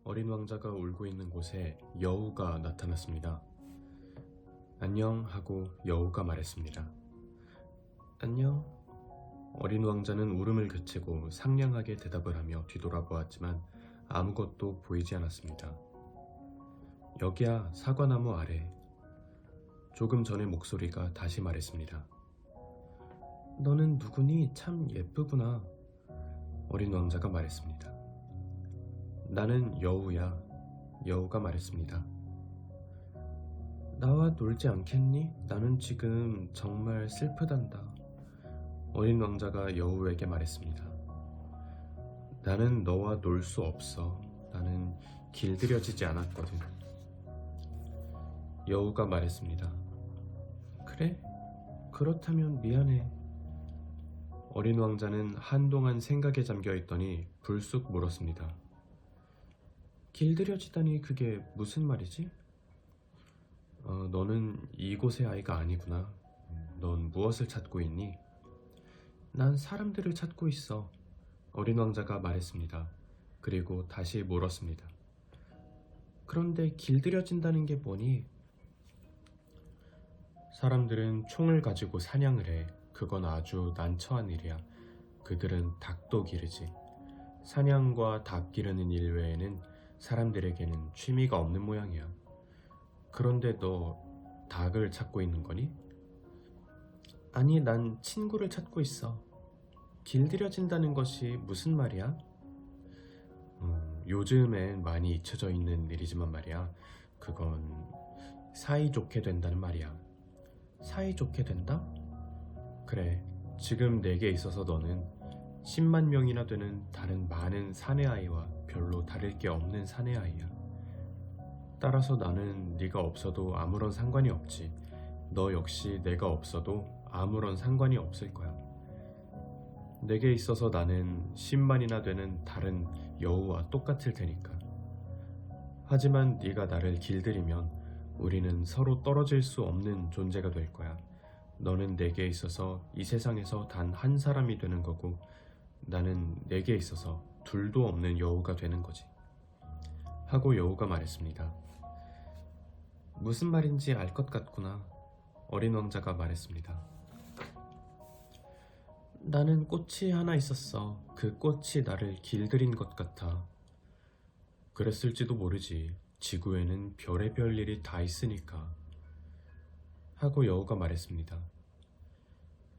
어린 왕자가 울고 있는 곳에 여우가 나타났습니다. 안녕 하고 여우가 말했습니다. 안녕. 어린 왕자는 울음을 그치고 상냥하게 대답을 하며 뒤돌아보았지만 아무것도 보이지 않았습니다. 여기야, 사과나무 아래. 조금 전의 목소리가 다시 말했습니다. 너는 누구니? 참 예쁘구나. 어린 왕자가 말했습니다. 나는 여우야. 여우가 말했습니다. 나와 놀지 않겠니? 나는 지금 정말 슬프단다. 어린 왕자가 여우에게 말했습니다. 나는 너와 놀 수 없어. 나는 길들여지지 않았거든. 여우가 말했습니다. 그래? 그렇다면 미안해. 어린 왕자는 한동안 생각에 잠겨 있더니 불쑥 물었습니다. 길들여지다니 그게 무슨 말이지? 너는 이곳의 아이가 아니구나. 넌 무엇을 찾고 있니? 난 사람들을 찾고 있어. 어린 왕자가 말했습니다. 그리고 다시 물었습니다. 그런데 길들여진다는 게 뭐니? 사람들은 총을 가지고 사냥을 해. 그건 아주 난처한 일이야. 그들은 닭도 기르지. 사냥과 닭 기르는 일 외에는 사람들에게는 취미가 없는 모양이야. 그런데 너 닭을 찾고 있는 거니? 아니, 난 친구를 찾고 있어. 길들여진다는 것이 무슨 말이야? 요즘엔 많이 잊혀져 있는 일이지만 말이야. 그건 사이좋게 된다는 말이야. 사이좋게 된다? 그래, 지금 내게 있어서 너는 10만 명이나 되는 다른 많은 사내 아이와 별로 다를 게 없는 사내 아이야. 따라서 나는 네가 없어도 아무런 상관이 없지. 너 역시 내가 없어도 아무런 상관이 없을 거야. 내게 있어서 나는 10만이나 되는 다른 여우와 똑같을 테니까. 하지만 네가 나를 길들이면 우리는 서로 떨어질 수 없는 존재가 될 거야. 너는 내게 있어서 이 세상에서 단 한 사람이 되는 거고 나는 내게 있어서 둘도 없는 여우가 되는 거지. 하고 여우가 말했습니다. 무슨 말인지 알 것 같구나. 어린 왕자가 말했습니다. 나는 꽃이 하나 있었어. 그 꽃이 나를 길들인 것 같아. 그랬을지도 모르지. 지구에는 별의별 일이 다 있으니까. 하고 여우가 말했습니다.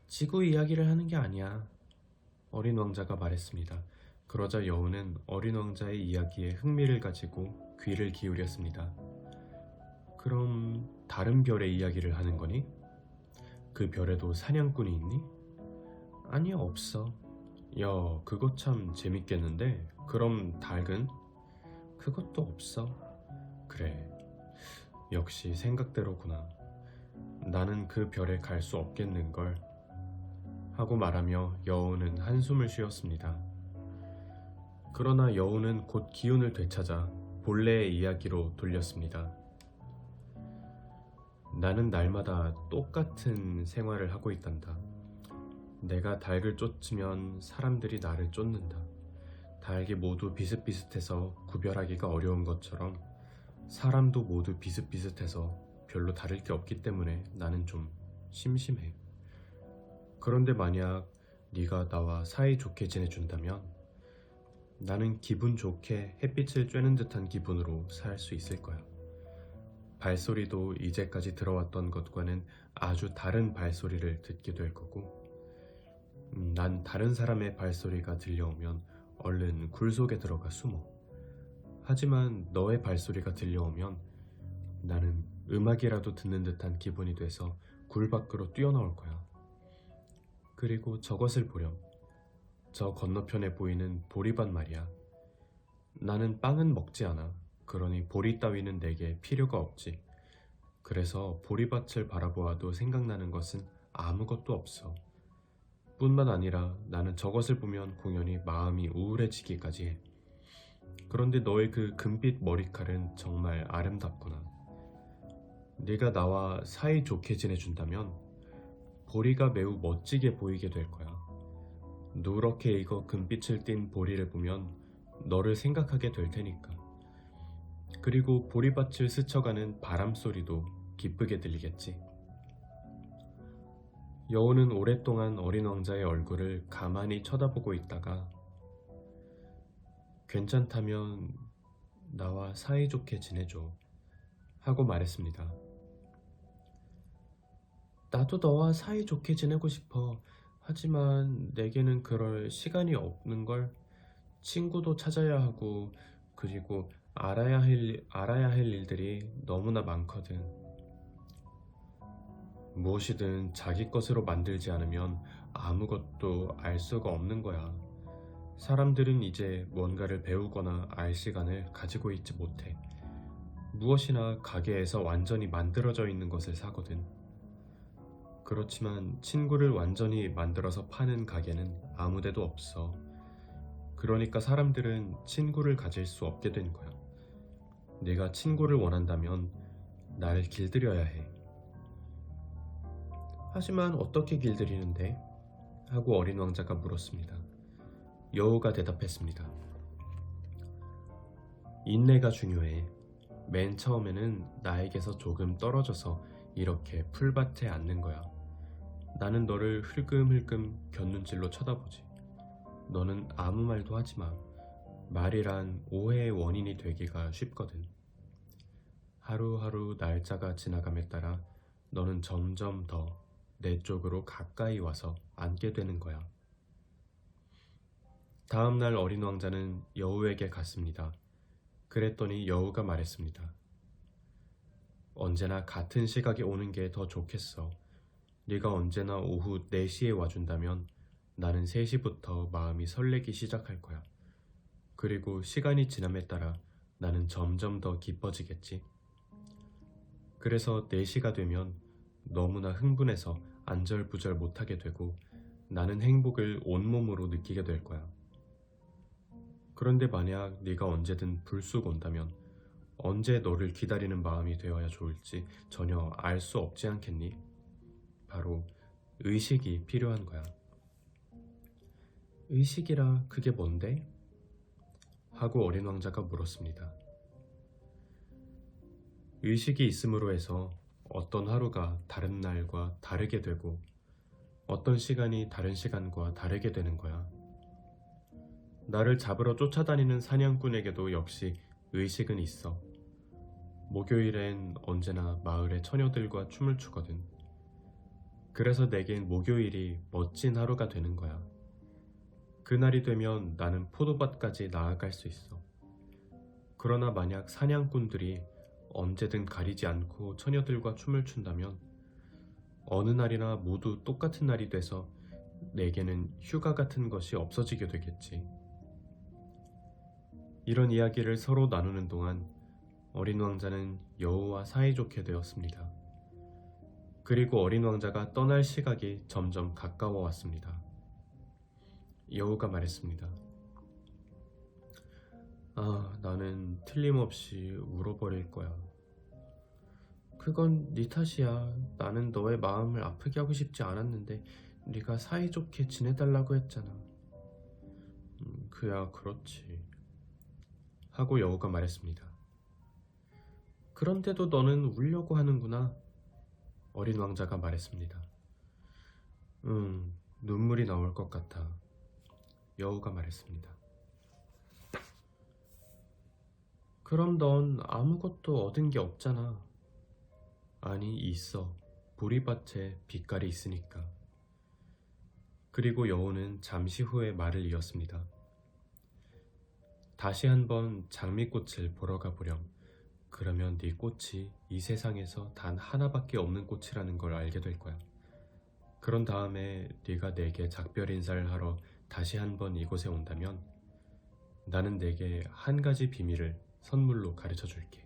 지구 이야기를 하는 게 아니야. 어린 왕자가 말했습니다. 그러자 여우는 어린 왕자의 이야기에 흥미를 가지고 귀를 기울였습니다. 그럼 다른 별의 이야기를 하는 거니? 그 별에도 사냥꾼이 있니? 아니, 없어. 야, 그거 참 재밌겠는데? 그럼 닭은? 그것도 없어. 그래, 역시 생각대로구나. 나는 그 별에 갈 수 없겠는걸. 하고 말하며 여우는 한숨을 쉬었습니다. 그러나 여우는 곧 기운을 되찾아 본래의 이야기로 돌렸습니다. 나는 날마다 똑같은 생활을 하고 있단다. 내가 닭을 쫓으면 사람들이 나를 쫓는다. 닭이 모두 비슷비슷해서 구별하기가 어려운 것처럼 사람도 모두 비슷비슷해서 별로 다를 게 없기 때문에 나는 좀 심심해. 그런데 만약 네가 나와 사이좋게 지내준다면 나는 기분 좋게 햇빛을 쬐는 듯한 기분으로 살 수 있을 거야. 발소리도 이제까지 들어왔던 것과는 아주 다른 발소리를 듣게 될 거고 난 다른 사람의 발소리가 들려오면 얼른 굴 속에 들어가 숨어. 하지만 너의 발소리가 들려오면 나는 음악이라도 듣는 듯한 기분이 돼서 굴 밖으로 뛰어나올 거야. 그리고 저것을 보렴. 저 건너편에 보이는 보리밭 말이야. 나는 빵은 먹지 않아. 그러니 보리 따위는 내게 필요가 없지. 그래서 보리밭을 바라보아도 생각나는 것은 아무것도 없어. 뿐만 아니라 나는 저것을 보면 공연히 마음이 우울해지기까지 해. 그런데 너의 그 금빛 머리칼은 정말 아름답구나. 네가 나와 사이좋게 지내준다면 보리가 매우 멋지게 보이게 될 거야. 누렇게 익어 금빛을 띤 보리를 보면 너를 생각하게 될 테니까. 그리고 보리밭을 스쳐가는 바람 소리도 기쁘게 들리겠지. 여우는 오랫동안 어린 왕자의 얼굴을 가만히 쳐다보고 있다가 괜찮다면 나와 사이좋게 지내줘 하고 말했습니다. 나도 너와 사이좋게 지내고 싶어. 하지만 내게는 그럴 시간이 없는걸. 친구도 찾아야 하고 그리고 알아야 할 일들이 너무나 많거든. 무엇이든 자기 것으로 만들지 않으면 아무것도 알 수가 없는 거야. 사람들은 이제 뭔가를 배우거나 알 시간을 가지고 있지 못해. 무엇이나 가게에서 완전히 만들어져 있는 것을 사거든. 그렇지만 친구를 완전히 만들어서 파는 가게는 아무데도 없어. 그러니까 사람들은 친구를 가질 수 없게 된 거야. 내가 친구를 원한다면 나를 길들여야 해. 하지만 어떻게 길들이는데? 하고 어린 왕자가 물었습니다. 여우가 대답했습니다. 인내가 중요해. 맨 처음에는 나에게서 조금 떨어져서 이렇게 풀밭에 앉는 거야. 나는 너를 흘끔흘끔 곁눈질로 쳐다보지. 너는 아무 말도 하지 마. 말이란 오해의 원인이 되기가 쉽거든. 하루하루 날짜가 지나감에 따라 너는 점점 더 내 쪽으로 가까이 와서 앉게 되는 거야. 다음 날 어린 왕자는 여우에게 갔습니다. 그랬더니 여우가 말했습니다. 언제나 같은 시각에 오는 게 더 좋겠어. 네가 언제나 오후 4시에 와준다면 나는 3시부터 마음이 설레기 시작할 거야. 그리고 시간이 지남에 따라 나는 점점 더 깊어지겠지. 그래서 4시가 되면 너무나 흥분해서 안절부절 못하게 되고 나는 행복을 온몸으로 느끼게 될 거야. 그런데 만약 네가 언제든 불쑥 온다면 언제 너를 기다리는 마음이 되어야 좋을지 전혀 알 수 없지 않겠니? 바로 의식이 필요한 거야. 의식이라 그게 뭔데? 하고 어린 왕자가 물었습니다. 의식이 있음으로 해서 어떤 하루가 다른 날과 다르게 되고 어떤 시간이 다른 시간과 다르게 되는 거야. 나를 잡으러 쫓아다니는 사냥꾼에게도 역시 의식은 있어. 목요일엔 언제나 마을의 처녀들과 춤을 추거든. 그래서 내겐 목요일이 멋진 하루가 되는 거야. 그날이 되면 나는 포도밭까지 나아갈 수 있어. 그러나 만약 사냥꾼들이 언제든 가리지 않고 처녀들과 춤을 춘다면 어느 날이나 모두 똑같은 날이 돼서 내게는 휴가 같은 것이 없어지게 되겠지. 이런 이야기를 서로 나누는 동안 어린 왕자는 여우와 사이좋게 되었습니다. 그리고 어린 왕자가 떠날 시각이 점점 가까워 왔습니다. 여우가 말했습니다. 나는 틀림없이 울어버릴 거야. 그건 네 탓이야. 나는 너의 마음을 아프게 하고 싶지 않았는데 네가 사이좋게 지내달라고 했잖아. 그야 그렇지. 하고 여우가 말했습니다. 그런데도 너는 울려고 하는구나. 어린 왕자가 말했습니다. 눈물이 나올 것 같아. 여우가 말했습니다. 그럼 넌 아무것도 얻은 게 없잖아. 아니, 있어. 보리밭에 빛깔이 있으니까. 그리고 여우는 잠시 후에 말을 이었습니다. 다시 한번 장미꽃을 보러 가보렴. 그러면 네 꽃이 이 세상에서 단 하나밖에 없는 꽃이라는 걸 알게 될 거야. 그런 다음에 네가 내게 작별 인사를 하러 다시 한번 이곳에 온다면 나는 내게 한 가지 비밀을 선물로 가르쳐 줄게.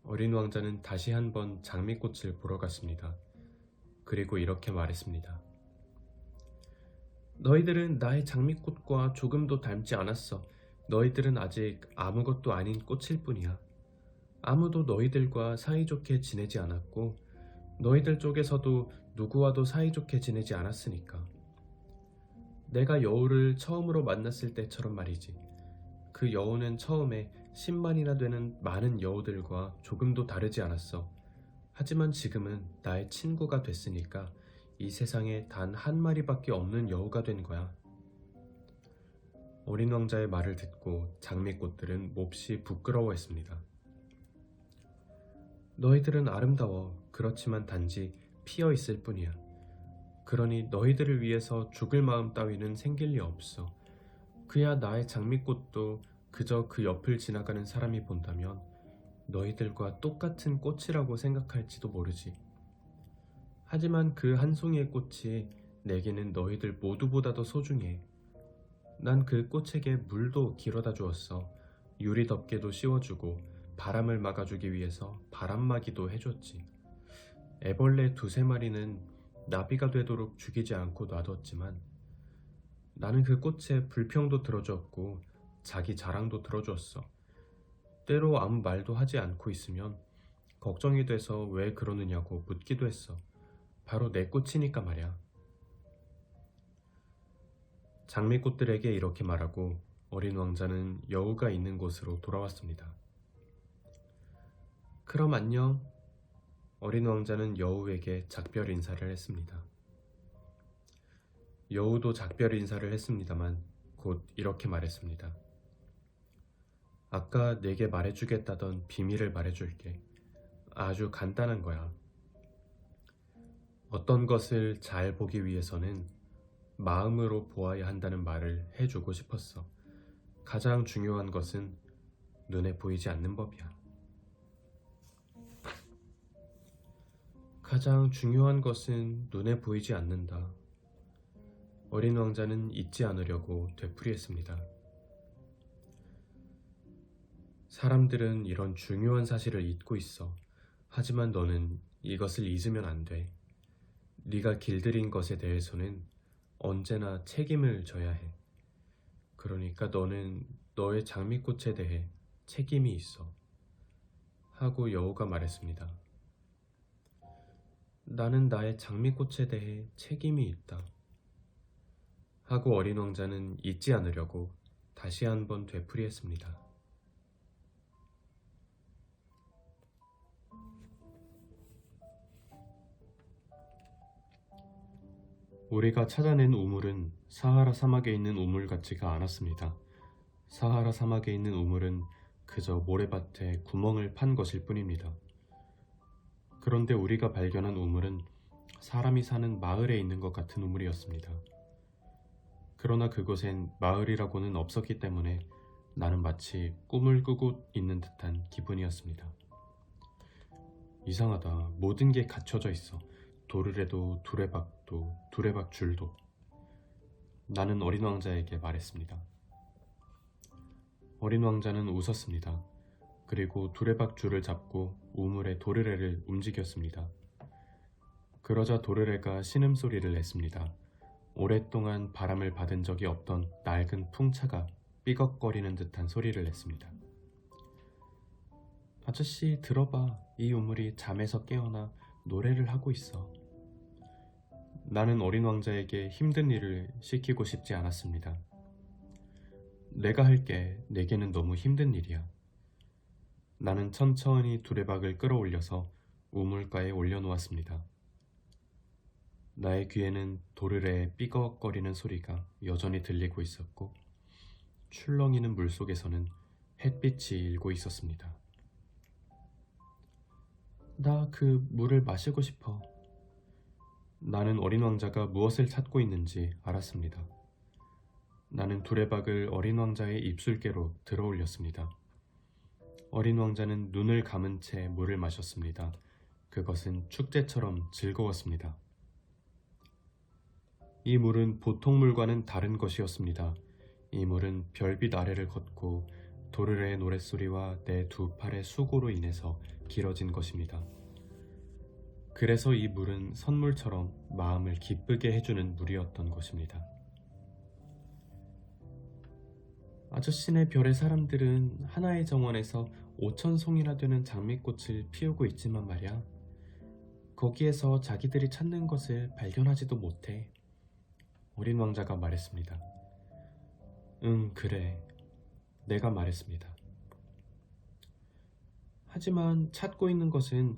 어린 왕자는 다시 한번 장미꽃을 보러 갔습니다. 그리고 이렇게 말했습니다. 너희들은 나의 장미꽃과 조금도 닮지 않았어. 너희들은 아직 아무것도 아닌 꽃일 뿐이야. 아무도 너희들과 사이좋게 지내지 않았고 너희들 쪽에서도 누구와도 사이좋게 지내지 않았으니까. 내가 여우를 처음으로 만났을 때처럼 말이지. 그 여우는 처음에 10만이나 되는 많은 여우들과 조금도 다르지 않았어. 하지만 지금은 나의 친구가 됐으니까 이 세상에 단 한 마리밖에 없는 여우가 된 거야. 어린 왕자의 말을 듣고 장미꽃들은 몹시 부끄러워했습니다. 너희들은 아름다워. 그렇지만 단지 피어 있을 뿐이야. 그러니 너희들을 위해서 죽을 마음 따위는 생길 리 없어. 그야 나의 장미꽃도 그저 그 옆을 지나가는 사람이 본다면 너희들과 똑같은 꽃이라고 생각할지도 모르지. 하지만 그 한 송이의 꽃이 내게는 너희들 모두보다도 소중해. 난 그 꽃에게 물도 길어다 주었어. 유리 덮개도 씌워주고 바람을 막아주기 위해서 바람막이도 해줬지. 애벌레 2~3마리는 나비가 되도록 죽이지 않고 놔뒀지만 나는 그 꽃에 불평도 들어주었고 자기 자랑도 들어주었어. 때로 아무 말도 하지 않고 있으면 걱정이 돼서 왜 그러느냐고 묻기도 했어. 바로 내 꽃이니까 말이야. 장미꽃들에게 이렇게 말하고 어린 왕자는 여우가 있는 곳으로 돌아왔습니다. 그럼 안녕. 어린 왕자는 여우에게 작별 인사를 했습니다. 여우도 작별 인사를 했습니다만 곧 이렇게 말했습니다. 아까 내게 말해주겠다던 비밀을 말해줄게. 아주 간단한 거야. 어떤 것을 잘 보기 위해서는 마음으로 보아야 한다는 말을 해주고 싶었어. 가장 중요한 것은 눈에 보이지 않는 법이야. 가장 중요한 것은 눈에 보이지 않는다. 어린 왕자는 잊지 않으려고 되풀이했습니다. 사람들은 이런 중요한 사실을 잊고 있어. 하지만 너는 이것을 잊으면 안 돼. 네가 길들인 것에 대해서는 언제나 책임을 져야 해. 그러니까 너는 너의 장미꽃에 대해 책임이 있어. 하고 여우가 말했습니다. 나는 나의 장미꽃에 대해 책임이 있다. 하고 어린 왕자는 잊지 않으려고 다시 한번 되풀이했습니다. 우리가 찾아낸 우물은 사하라 사막에 있는 우물 같지가 않았습니다. 사하라 사막에 있는 우물은 그저 모래밭에 구멍을 판 것일 뿐입니다. 그런데 우리가 발견한 우물은 사람이 사는 마을에 있는 것 같은 우물이었습니다. 그러나 그곳엔 마을이라고는 없었기 때문에 나는 마치 꿈을 꾸고 있는 듯한 기분이었습니다. 이상하다. 모든 게 갖춰져 있어. 도르래도 두레박도 두레박 줄도. 나는 어린 왕자에게 말했습니다. 어린 왕자는 웃었습니다. 그리고 두레박 줄을 잡고 우물의 도르래를 움직였습니다. 그러자 도르래가 신음소리를 냈습니다. 오랫동안 바람을 받은 적이 없던 낡은 풍차가 삐걱거리는 듯한 소리를 냈습니다. 아저씨, 들어봐. 이 우물이 잠에서 깨어나 노래를 하고 있어. 나는 어린 왕자에게 힘든 일을 시키고 싶지 않았습니다. 내가 할게. 내게는 너무 힘든 일이야. 나는 천천히 두레박을 끌어올려서 우물가에 올려놓았습니다. 나의 귀에는 도르래의 삐걱거리는 소리가 여전히 들리고 있었고 출렁이는 물속에서는 햇빛이 일고 있었습니다. 나 그 물을 마시고 싶어. 나는 어린 왕자가 무엇을 찾고 있는지 알았습니다. 나는 두레박을 어린 왕자의 입술께로 들어 올렸습니다. 어린 왕자는 눈을 감은 채 물을 마셨습니다. 그것은 축제처럼 즐거웠습니다. 이 물은 보통 물과는 다른 것이었습니다. 이 물은 별빛 아래를 걷고 도르래의 노랫소리와 내 두 팔의 수고로 인해서 길어진 것입니다. 그래서 이 물은 선물처럼 마음을 기쁘게 해주는 물이었던 것입니다. 아저씨네 별의 사람들은 하나의 정원에서 5,000송이나 되는 장미꽃을 피우고 있지만 말이야. 거기에서 자기들이 찾는 것을 발견하지도 못해. 어린 왕자가 말했습니다. 응, 그래. 내가 말했습니다. 하지만 찾고 있는 것은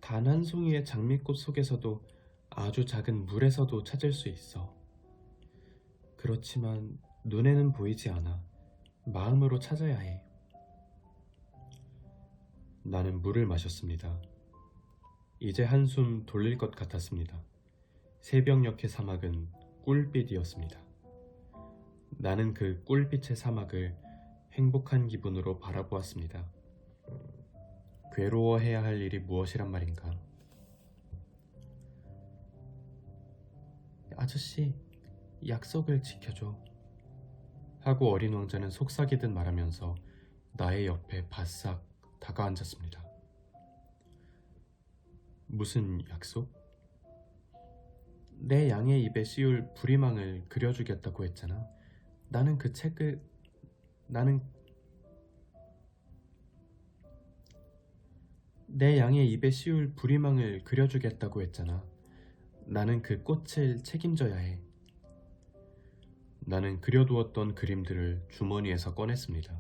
단 한 송이의 장미꽃 속에서도 아주 작은 물에서도 찾을 수 있어. 그렇지만 눈에는 보이지 않아. 마음으로 찾아야 해. 나는 물을 마셨습니다. 이제 한숨 돌릴 것 같았습니다. 새벽녘의 사막은 꿀빛이었습니다. 나는 그 꿀빛의 사막을 행복한 기분으로 바라보았습니다. 괴로워해야 할 일이 무엇이란 말인가? 아저씨, 약속을 지켜줘. 하고 어린 왕자는 속삭이듯 말하면서 나의 옆에 바싹 다가앉았습니다. 무슨 약속? 내 양의 입에 씌울 부리망을 그려주겠다고 했잖아. 나는 그 책을 나는 내 양의 입에 씌울 부리망을 그려주겠다고 했잖아. 나는 그 꽃을 책임져야 해. 나는 그려두었던 그림들을 주머니에서 꺼냈습니다.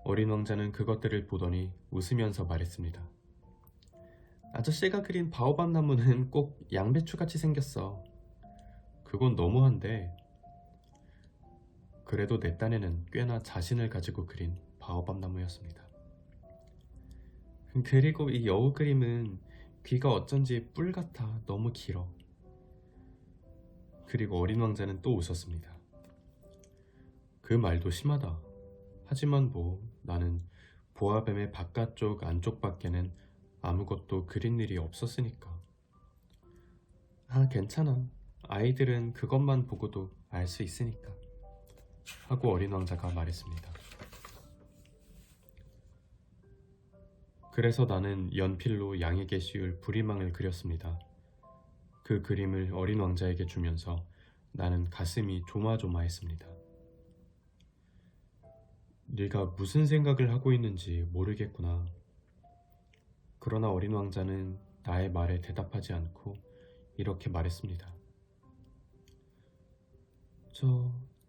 어린 왕자는 그것들을 보더니 웃으면서 말했습니다. 아저씨가 그린 바오밥 나무는 꼭 양배추같이 생겼어. 그건 너무한데. 그래도 내 딴에는 꽤나 자신을 가지고 그린 바오밥 나무였습니다. 그리고 이 여우 그림은 귀가 어쩐지 뿔 같아 너무 길어. 그리고 어린 왕자는 또 웃었습니다. 그 말도 심하다. 하지만 나는 보아뱀의 바깥쪽 안쪽밖에는 아무것도 그린 일이 없었으니까. 괜찮아. 아이들은 그것만 보고도 알 수 있으니까. 하고 어린 왕자가 말했습니다. 그래서 나는 연필로 양에게 씌울 부리망을 그렸습니다. 그 그림을 어린 왕자에게 주면서 나는 가슴이 조마조마했습니다. 네가 무슨 생각을 하고 있는지 모르겠구나. 그러나 어린 왕자는 나의 말에 대답하지 않고 이렇게 말했습니다.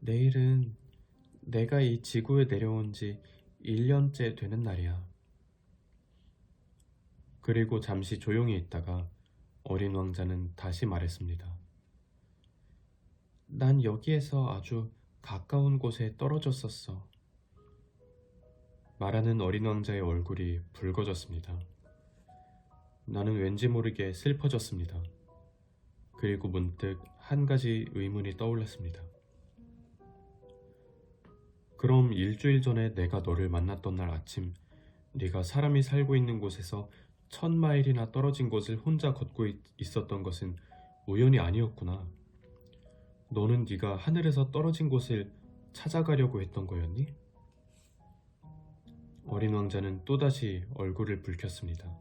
내일은 내가 이 지구에 내려온 지 1년째 되는 날이야. 그리고 잠시 조용히 있다가 어린 왕자는 다시 말했습니다. 난 여기에서 아주 가까운 곳에 떨어졌었어. 말하는 어린 왕자의 얼굴이 붉어졌습니다. 나는 왠지 모르게 슬퍼졌습니다. 그리고 문득 한 가지 의문이 떠올랐습니다. 그럼 일주일 전에 내가 너를 만났던 날 아침, 네가 사람이 살고 있는 곳에서 1000마일이나 떨어진 곳을 혼자 걷고 있었던 것은 우연이 아니었구나. 너는 네가 하늘에서 떨어진 곳을 찾아가려고 했던 거였니? 어린 왕자는 또다시 얼굴을 붉혔습니다.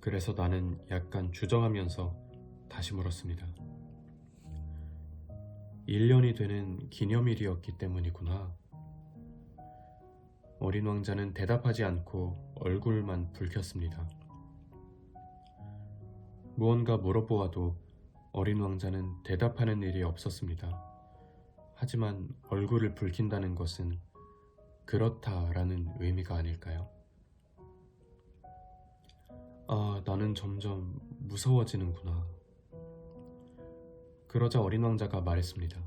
그래서 나는 약간 주저하면서 다시 물었습니다. 1년이 되는 기념일이었기 때문이구나. 어린 왕자는 대답하지 않고 얼굴만 붉혔습니다. 무언가 물어보아도 어린 왕자는 대답하는 일이 없었습니다. 하지만 얼굴을 붉힌다는 것은 그렇다라는 의미가 아닐까요? 나는 점점 무서워지는구나. 그러자 어린 왕자가 말했습니다.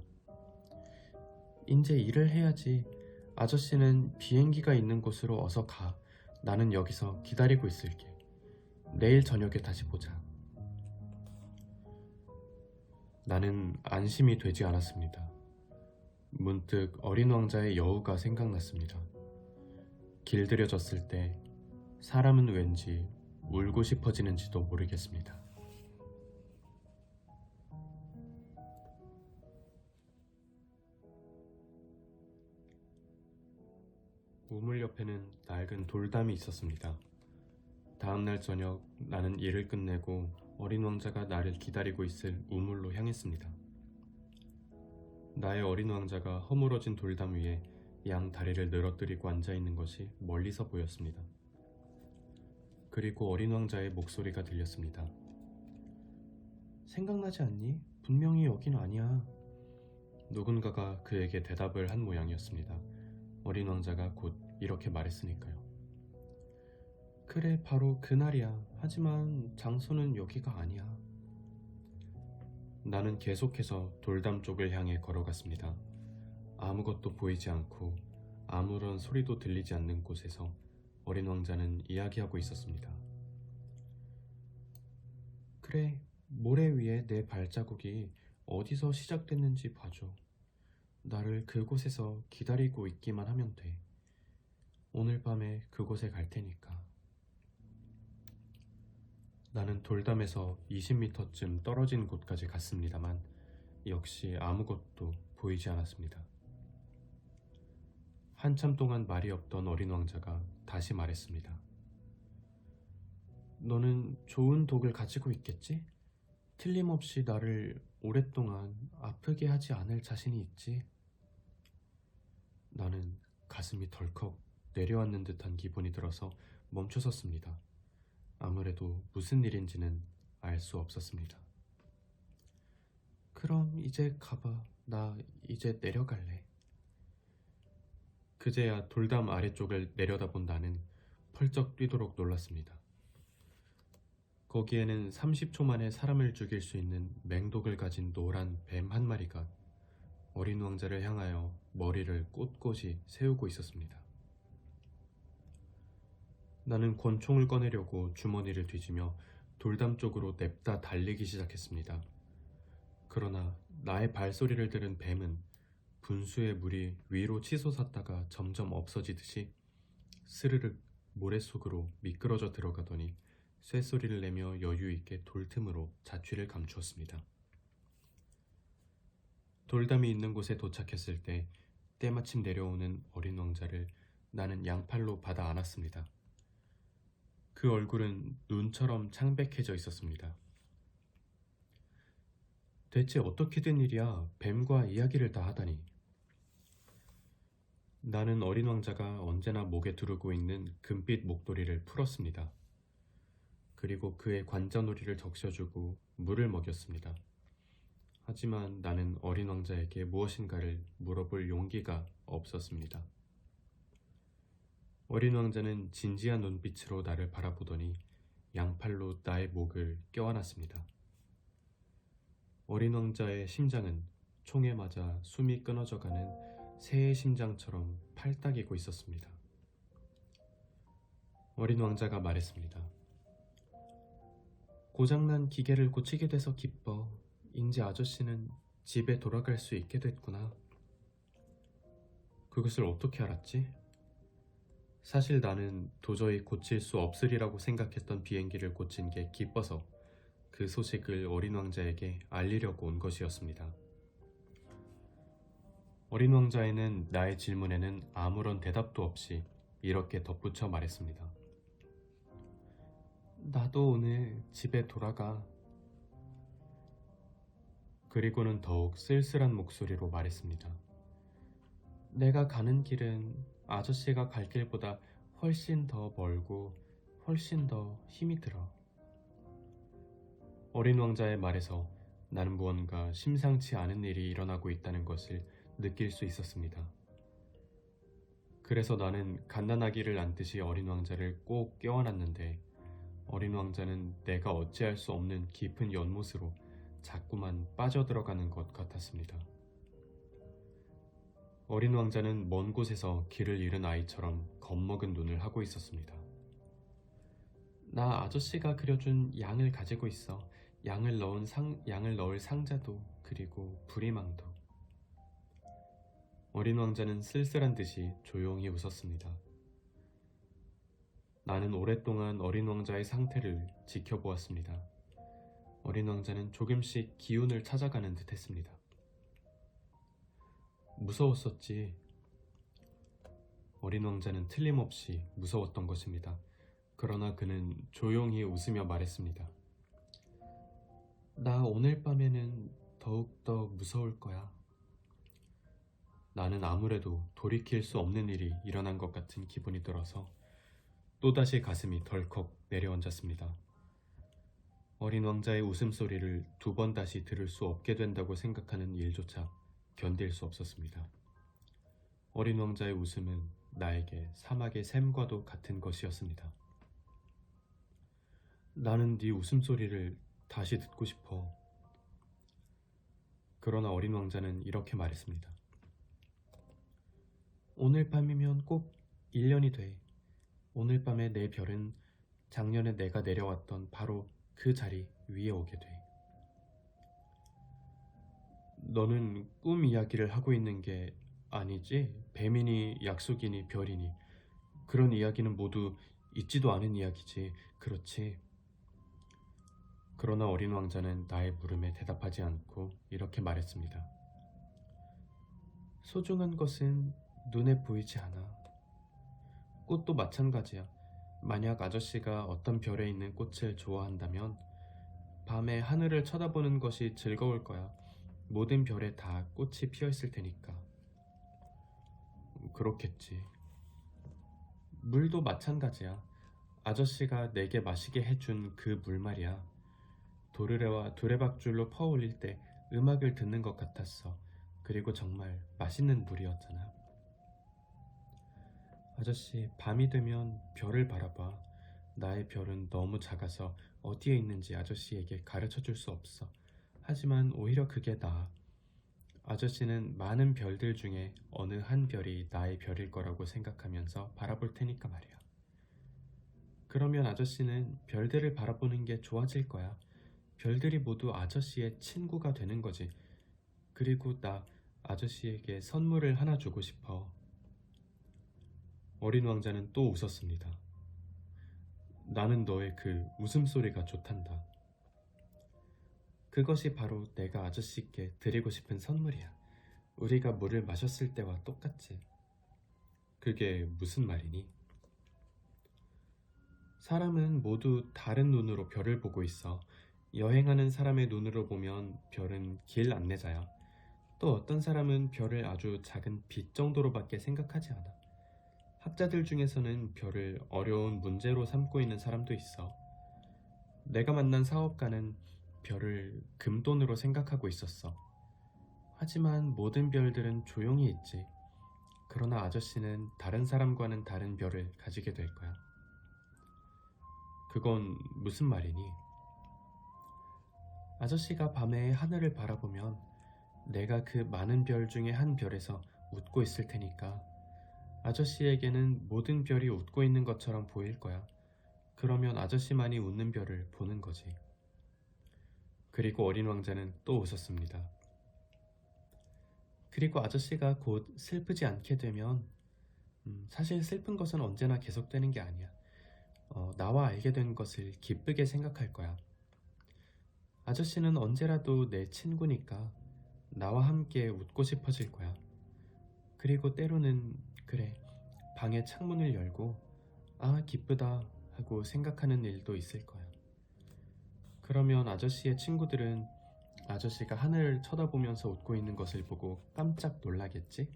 이제 일을 해야지. 아저씨는 비행기가 있는 곳으로 어서 가. 나는 여기서 기다리고 있을게. 내일 저녁에 다시 보자. 나는 안심이 되지 않았습니다. 문득 어린 왕자의 여우가 생각났습니다. 길들여졌을 때 사람은 왠지 울고 싶어지는지도 모르겠습니다. 우물 옆에는 낡은 돌담이 있었습니다. 다음날 저녁 나는 일을 끝내고 어린 왕자가 나를 기다리고 있을 우물로 향했습니다. 나의 어린 왕자가 허물어진 돌담 위에 양 다리를 늘어뜨리고 앉아있는 것이 멀리서 보였습니다. 그리고 어린 왕자의 목소리가 들렸습니다. 생각나지 않니? 분명히 여긴 아니야. 누군가가 그에게 대답을 한 모양이었습니다. 어린 왕자가 곧 이렇게 말했으니까요. 그래, 바로 그날이야. 하지만 장소는 여기가 아니야. 나는 계속해서 돌담 쪽을 향해 걸어갔습니다. 아무것도 보이지 않고 아무런 소리도 들리지 않는 곳에서 어린 왕자는 이야기하고 있었습니다. 그래, 모래 위에 내 발자국이 어디서 시작됐는지 봐줘. 나를 그곳에서 기다리고 있기만 하면 돼. 오늘 밤에 그곳에 갈 테니까. 나는 돌담에서 20m쯤 떨어진 곳까지 갔습니다만 역시 아무것도 보이지 않았습니다. 한참 동안 말이 없던 어린 왕자가 다시 말했습니다. 너는 좋은 독을 가지고 있겠지? 틀림없이 나를 오랫동안 아프게 하지 않을 자신이 있지? 나는 가슴이 덜컥 내려앉는 듯한 기분이 들어서 멈춰섰습니다. 아무래도 무슨 일인지는 알 수 없었습니다. 그럼 이제 가봐. 나 이제 내려갈래. 그제야 돌담 아래쪽을 내려다본 나는 펄쩍 뛰도록 놀랐습니다. 거기에는 30초 만에 사람을 죽일 수 있는 맹독을 가진 노란 뱀 한 마리가 어린 왕자를 향하여 머리를 꼿꼿이 세우고 있었습니다. 나는 권총을 꺼내려고 주머니를 뒤지며 돌담 쪽으로 냅다 달리기 시작했습니다. 그러나 나의 발소리를 들은 뱀은 분수의 물이 위로 치솟았다가 점점 없어지듯이 스르륵 모래 속으로 미끄러져 들어가더니 쇳소리를 내며 여유있게 돌틈으로 자취를 감추었습니다. 돌담이 있는 곳에 도착했을 때 때마침 내려오는 어린 왕자를 나는 양팔로 받아 안았습니다. 그 얼굴은 눈처럼 창백해져 있었습니다. 대체 어떻게 된 일이야? 뱀과 이야기를 다 하다니. 나는 어린 왕자가 언제나 목에 두르고 있는 금빛 목도리를 풀었습니다. 그리고 그의 관자놀이를 적셔주고 물을 먹였습니다. 하지만 나는 어린 왕자에게 무엇인가를 물어볼 용기가 없었습니다. 어린 왕자는 진지한 눈빛으로 나를 바라보더니 양팔로 나의 목을 껴안았습니다. 어린 왕자의 심장은 총에 맞아 숨이 끊어져가는 새의 심장처럼 팔딱이고 있었습니다. 어린 왕자가 말했습니다. 고장난 기계를 고치게 돼서 기뻐. 이제 아저씨는 집에 돌아갈 수 있게 됐구나. 그것을 어떻게 알았지? 사실 나는 도저히 고칠 수 없으리라고 생각했던 비행기를 고친 게 기뻐서 그 소식을 어린 왕자에게 알리려고 온 것이었습니다. 어린 왕자에는 나의 질문에는 아무런 대답도 없이 이렇게 덧붙여 말했습니다. 나도 오늘 집에 돌아가. 그리고는 더욱 쓸쓸한 목소리로 말했습니다. 내가 가는 길은 아저씨가 갈 길보다 훨씬 더 멀고 훨씬 더 힘이 들어. 어린 왕자의 말에서 나는 무언가 심상치 않은 일이 일어나고 있다는 것을 느낄 수 있었습니다. 그래서 나는 갓난아기를 안듯이 어린 왕자를 꼭 껴안았는데 어린 왕자는 내가 어찌할 수 없는 깊은 연못으로 자꾸만 빠져들어가는 것 같았습니다. 어린 왕자는 먼 곳에서 길을 잃은 아이처럼 겁먹은 눈을 하고 있었습니다. 나 아저씨가 그려준 양을 가지고 있어. 양을 넣을 상자도 그리고 부리망도. 어린 왕자는 쓸쓸한 듯이 조용히 웃었습니다. 나는 오랫동안 어린 왕자의 상태를 지켜보았습니다. 어린 왕자는 조금씩 기운을 찾아가는 듯 했습니다. 무서웠었지. 어린 왕자는 틀림없이 무서웠던 것입니다. 그러나 그는 조용히 웃으며 말했습니다. 나 오늘 밤에는 더욱더 무서울 거야. 나는 아무래도 돌이킬 수 없는 일이 일어난 것 같은 기분이 들어서 또다시 가슴이 덜컥 내려앉았습니다. 어린 왕자의 웃음소리를 2번 다시 들을 수 없게 된다고 생각하는 일조차 견딜 수 없었습니다. 어린 왕자의 웃음은 나에게 사막의 샘과도 같은 것이었습니다. 나는 네 웃음소리를 다시 듣고 싶어. 그러나 어린 왕자는 이렇게 말했습니다. 오늘 밤이면 꼭 1년이 돼. 오늘 밤에 내 별은 작년에 내가 내려왔던 바로 그 자리 위에 오게 돼. 너는 꿈 이야기를 하고 있는 게 아니지? 뱀이니 약속이니 별이니 그런 이야기는 모두 있지도 않은 이야기지. 그렇지? 그러나 어린 왕자는 나의 물음에 대답하지 않고 이렇게 말했습니다. 소중한 것은 눈에 보이지 않아. 꽃도 마찬가지야. 만약 아저씨가 어떤 별에 있는 꽃을 좋아한다면 밤에 하늘을 쳐다보는 것이 즐거울 거야. 모든 별에 다 꽃이 피어 있을 테니까. 그렇겠지. 물도 마찬가지야. 아저씨가 내게 마시게 해준 그 물 말이야. 도르래와 두레박줄로 퍼올릴 때 음악을 듣는 것 같았어. 그리고 정말 맛있는 물이었잖아. 아저씨, 밤이 되면 별을 바라봐. 나의 별은 너무 작아서 어디에 있는지 아저씨에게 가르쳐 줄 수 없어. 하지만 오히려 그게 나아. 아저씨는 많은 별들 중에 어느 한 별이 나의 별일 거라고 생각하면서 바라볼 테니까 말이야. 그러면 아저씨는 별들을 바라보는 게 좋아질 거야. 별들이 모두 아저씨의 친구가 되는 거지. 그리고 나 아저씨에게 선물을 하나 주고 싶어. 어린 왕자는 또 웃었습니다. 나는 너의 그 웃음소리가 좋단다. 그것이 바로 내가 아저씨께 드리고 싶은 선물이야. 우리가 물을 마셨을 때와 똑같지. 그게 무슨 말이니? 사람은 모두 다른 눈으로 별을 보고 있어. 여행하는 사람의 눈으로 보면 별은 길 안내자야. 또 어떤 사람은 별을 아주 작은 빛 정도로밖에 생각하지 않아. 학자들 중에서는 별을 어려운 문제로 삼고 있는 사람도 있어. 내가 만난 사업가는 별을 금돈으로 생각하고 있었어. 하지만 모든 별들은 조용히 있지. 그러나 아저씨는 다른 사람과는 다른 별을 가지게 될 거야. 그건 무슨 말이니? 아저씨가 밤에 하늘을 바라보면 내가 그 많은 별 중에 한 별에서 웃고 있을 테니까 아저씨에게는 모든 별이 웃고 있는 것처럼 보일 거야. 그러면 아저씨만이 웃는 별을 보는 거지. 그리고 어린 왕자는 또 웃었습니다. 그리고 아저씨가 곧 슬프지 않게 되면 사실 슬픈 것은 언제나 계속되는 게 아니야. 나와 알게 된 것을 기쁘게 생각할 거야. 아저씨는 언제라도 내 친구니까 나와 함께 웃고 싶어질 거야. 그리고 때로는 그래, 방의 창문을 열고 아, 기쁘다 하고 생각하는 일도 있을 거야. 그러면 아저씨의 친구들은 아저씨가 하늘을 쳐다보면서 웃고 있는 것을 보고 깜짝 놀라겠지?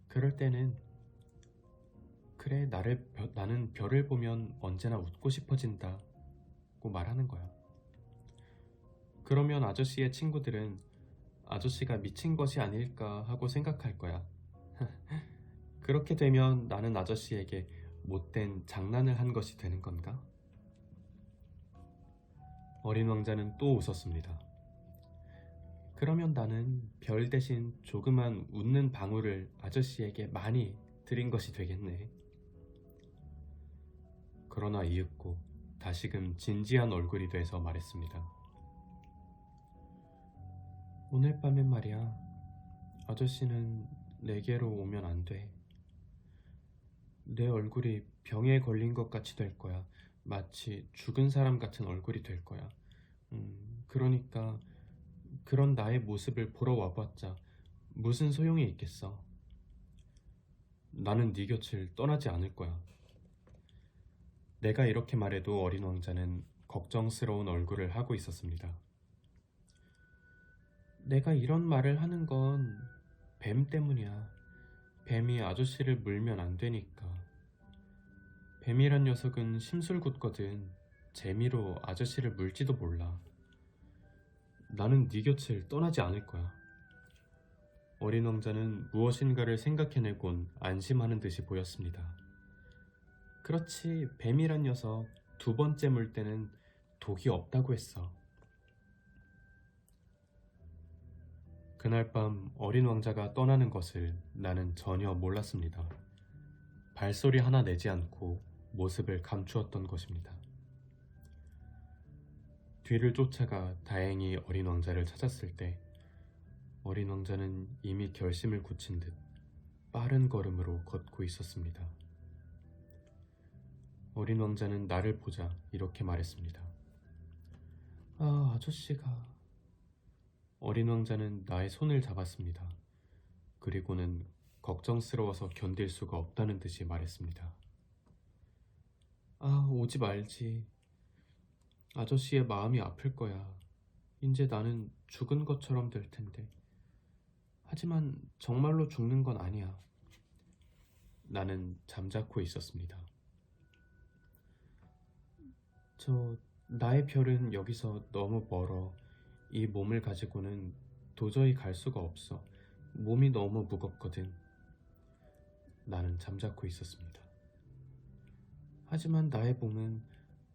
그럴 때는 그래, 나는 별을 보면 언제나 웃고 싶어진다고 말하는 거야. 그러면 아저씨의 친구들은 아저씨가 미친 것이 아닐까 하고 생각할 거야. 그렇게 되면 나는 아저씨에게 못된 장난을 한 것이 되는 건가? 어린 왕자는 또 웃었습니다. 그러면 나는 별 대신 조그만 웃는 방울을 아저씨에게 많이 드린 것이 되겠네. 그러나 이윽고 다시금 진지한 얼굴이 돼서 말했습니다. 오늘 밤엔 말이야, 아저씨는 내게로 오면 안 돼. 내 얼굴이 병에 걸린 것 같이 될 거야. 마치 죽은 사람 같은 얼굴이 될 거야. 그러니까 그런 나의 모습을 보러 와봤자 무슨 소용이 있겠어. 나는 네 곁을 떠나지 않을 거야. 내가 이렇게 말해도 어린 왕자는 걱정스러운 얼굴을 하고 있었습니다. 내가 이런 말을 하는 건 뱀 때문이야. 뱀이 아저씨를 물면 안 되니까. 뱀이란 녀석은 심술궂거든. 재미로 아저씨를 물지도 몰라. 나는 네 곁을 떠나지 않을 거야. 어린 왕자는 무엇인가를 생각해내곤 안심하는 듯이 보였습니다. 그렇지, 뱀이란 녀석. 두 번째 물 때는 독이 없다고 했어. 그날 밤 어린 왕자가 떠나는 것을 나는 전혀 몰랐습니다. 발소리 하나 내지 않고 모습을 감추었던 것입니다. 뒤를 쫓아가 다행히 어린 왕자를 찾았을 때 어린 왕자는 이미 결심을 굳힌 듯 빠른 걸음으로 걷고 있었습니다. 어린 왕자는 나를 보자 이렇게 말했습니다. 아, 아저씨가... 어린 왕자는 나의 손을 잡았습니다. 그리고는 걱정스러워서 견딜 수가 없다는 듯이 말했습니다. 아, 오지 말지. 아저씨의 마음이 아플 거야. 이제 나는 죽은 것처럼 될 텐데. 하지만 정말로 죽는 건 아니야. 나는 잠자코 있었습니다. 나의 별은 여기서 너무 멀어. 이 몸을 가지고는 도저히 갈 수가 없어. 몸이 너무 무겁거든. 나는 잠자코 있었습니다. 하지만 나의 몸은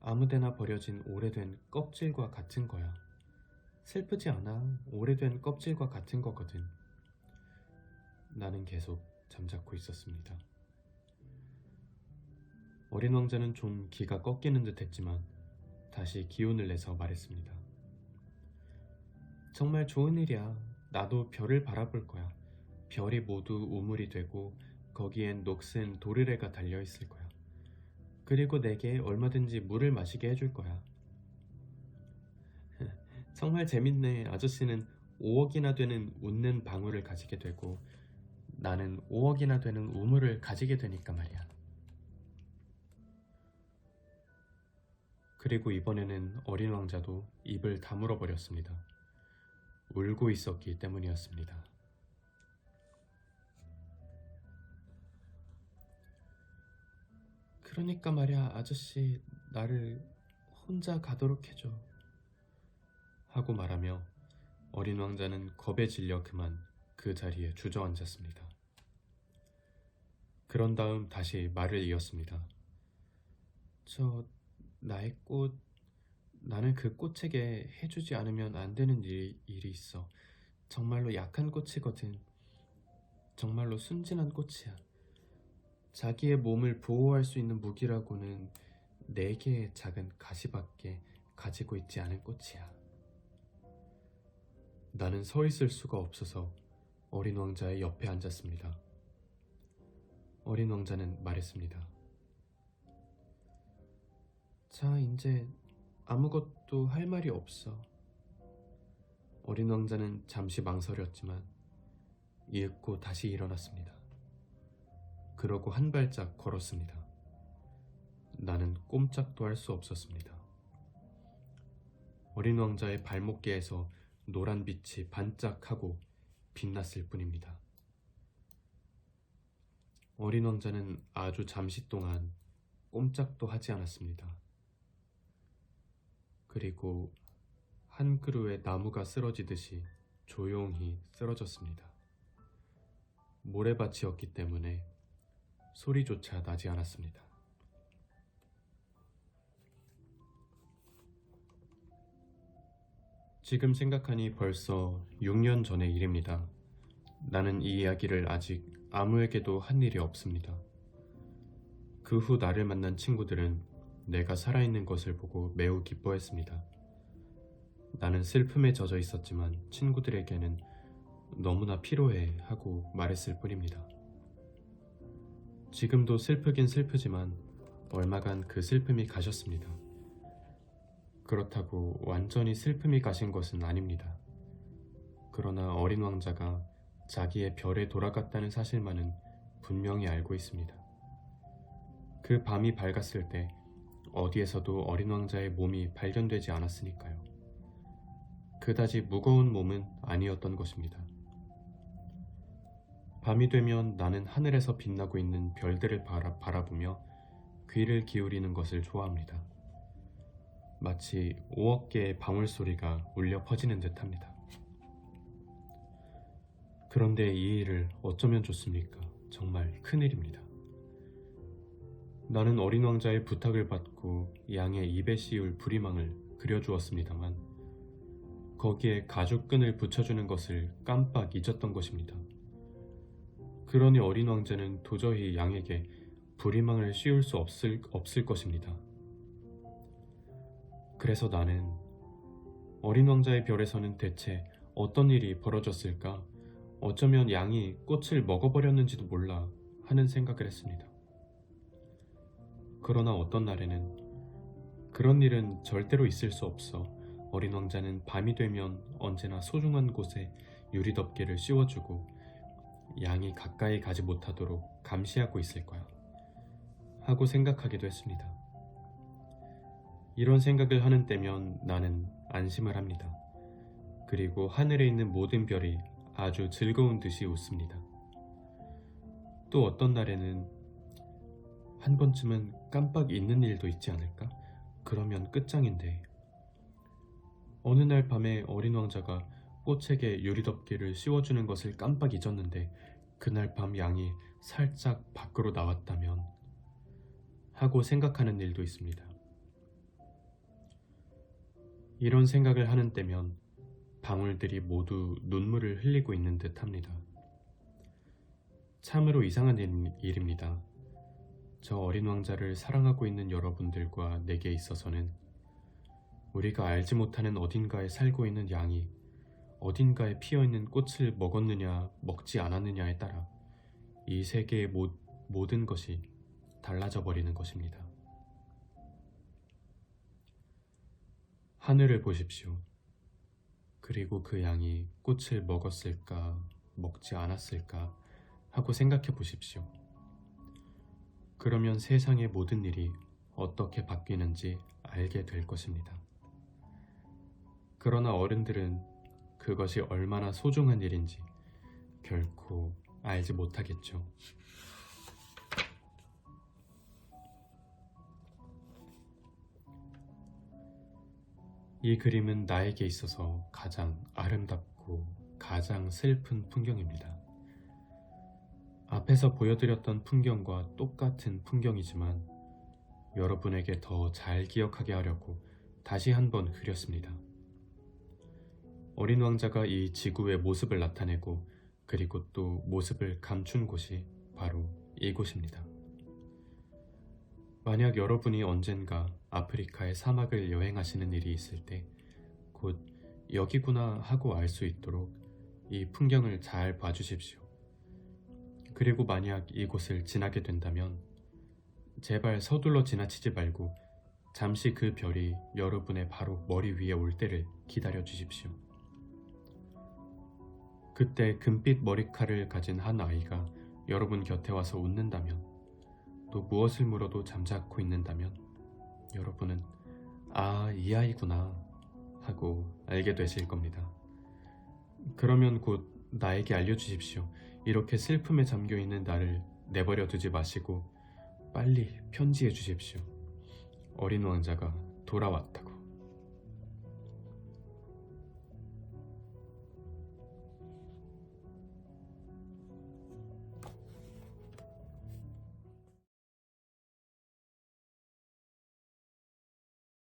아무데나 버려진 오래된 껍질과 같은 거야. 슬프지 않아. 오래된 껍질과 같은 거거든. 나는 계속 잠자코 있었습니다. 어린 왕자는 좀 기가 꺾이는 듯 했지만 다시 기운을 내서 말했습니다. 정말 좋은 일이야. 나도 별을 바라볼 거야. 별이 모두 우물이 되고 거기엔 녹슨 도르래가 달려있을 거야. 그리고 내게 얼마든지 물을 마시게 해줄 거야. 정말 재밌네. 아저씨는 5억이나 되는 웃는 방울을 가지게 되고 나는 5억이나 되는 우물을 가지게 되니까 말이야. 그리고 이번에는 어린 왕자도 입을 다물어 버렸습니다. 울고 있었기 때문이었습니다. 그러니까 말이야, 아저씨, 나를 혼자 가도록 해줘. 하고 말하며 어린 왕자는 겁에 질려 그만 그 자리에 주저앉았습니다. 그런 다음 다시 말을 이었습니다. 나의 꽃, 나는 그 꽃에게 해주지 않으면 안 되는 일이 있어. 정말로 약한 꽃이거든. 정말로 순진한 꽃이야. 자기의 몸을 보호할 수 있는 무기라고는 4개의 작은 가시밖에 가지고 있지 않은 꽃이야. 나는 서 있을 수가 없어서 어린 왕자의 옆에 앉았습니다. 어린 왕자는 말했습니다. 자, 이제 아무것도 할 말이 없어. 어린 왕자는 잠시 망설였지만 이윽고 다시 일어났습니다. 그러고 한 발짝 걸었습니다. 나는 꼼짝도 할 수 없었습니다. 어린 왕자의 발목계에서 노란 빛이 반짝하고 빛났을 뿐입니다. 어린 왕자는 아주 잠시 동안 꼼짝도 하지 않았습니다. 그리고 한 그루의 나무가 쓰러지듯이 조용히 쓰러졌습니다. 모래밭이었기 때문에 소리조차 나지 않았습니다. 지금 생각하니 벌써 6년 전의 일입니다. 나는 이 이야기를 아직 아무에게도 한 일이 없습니다. 그 후 나를 만난 친구들은 내가 살아있는 것을 보고 매우 기뻐했습니다. 나는 슬픔에 젖어 있었지만 친구들에게는 너무나 피로해 하고 말했을 뿐입니다. 지금도 슬프긴 슬프지만 얼마간 그 슬픔이 가셨습니다. 그렇다고 완전히 슬픔이 가신 것은 아닙니다. 그러나 어린 왕자가 자기의 별에 돌아갔다는 사실만은 분명히 알고 있습니다. 그 밤이 밝았을 때 어디에서도 어린 왕자의 몸이 발견되지 않았으니까요. 그다지 무거운 몸은 아니었던 것입니다. 밤이 되면 나는 하늘에서 빛나고 있는 별들을 바라보며 귀를 기울이는 것을 좋아합니다. 마치 5억 개의 방울소리가 울려 퍼지는 듯합니다. 그런데 이 일을 어쩌면 좋습니까? 정말 큰일입니다. 나는 어린 왕자의 부탁을 받고 양의 입에 씌울 부리망을 그려주었습니다만 거기에 가죽끈을 붙여주는 것을 깜빡 잊었던 것입니다. 그러니 어린 왕자는 도저히 양에게 부리망을 씌울 수 없을 것입니다. 그래서 나는 어린 왕자의 별에서는 대체 어떤 일이 벌어졌을까? 어쩌면 양이 꽃을 먹어버렸는지도 몰라 하는 생각을 했습니다. 그러나 어떤 날에는 그런 일은 절대로 있을 수 없어 어린 왕자는 밤이 되면 언제나 소중한 곳에 유리덮개를 씌워주고 양이 가까이 가지 못하도록 감시하고 있을 거야 하고 생각하기도 했습니다. 이런 생각을 하는 때면 나는 안심을 합니다. 그리고 하늘에 있는 모든 별이 아주 즐거운 듯이 웃습니다. 또 어떤 날에는 한 번쯤은 깜빡 잊는 일도 있지 않을까? 그러면 끝장인데. 어느 날 밤에 어린 왕자가 꽃에게 유리덮개를 씌워주는 것을 깜빡 잊었는데 그날 밤 양이 살짝 밖으로 나왔다면 하고 생각하는 일도 있습니다. 이런 생각을 하는 때면 방울들이 모두 눈물을 흘리고 있는 듯 합니다. 참으로 이상한 일입니다. 저 어린 왕자를 사랑하고 있는 여러분들과 내게 있어서는 우리가 알지 못하는 어딘가에 살고 있는 양이 어딘가에 피어있는 꽃을 먹었느냐 먹지 않았느냐에 따라 이 세계의 모든 것이 달라져 버리는 것입니다. 하늘을 보십시오. 그리고 그 양이 꽃을 먹었을까 먹지 않았을까 하고 생각해 보십시오. 그러면 세상의 모든 일이 어떻게 바뀌는지 알게 될 것입니다. 그러나 어른들은 그것이 얼마나 소중한 일인지 결코 알지 못하겠죠. 이 그림은 나에게 있어서 가장 아름답고 가장 슬픈 풍경입니다. 앞에서 보여드렸던 풍경과 똑같은 풍경이지만 여러분에게 더 잘 기억하게 하려고 다시 한번 그렸습니다. 어린 왕자가 이 지구의 모습을 나타내고 그리고 또 모습을 감춘 곳이 바로 이곳입니다. 만약 여러분이 언젠가 아프리카의 사막을 여행하시는 일이 있을 때 곧 여기구나 하고 알 수 있도록 이 풍경을 잘 봐주십시오. 그리고 만약 이곳을 지나게 된다면 제발 서둘러 지나치지 말고 잠시 그 별이 여러분의 바로 머리 위에 올 때를 기다려 주십시오. 그때 금빛 머리칼을 가진 한 아이가 여러분 곁에 와서 웃는다면 또 무엇을 물어도 잠자코 있는다면 여러분은 아, 이 아이구나 하고 알게 되실 겁니다. 그러면 곧 나에게 알려주십시오. 이렇게 슬픔에 잠겨있는 나를 내버려 두지 마시고 빨리 편지해 주십시오. 어린 왕자가 돌아왔다.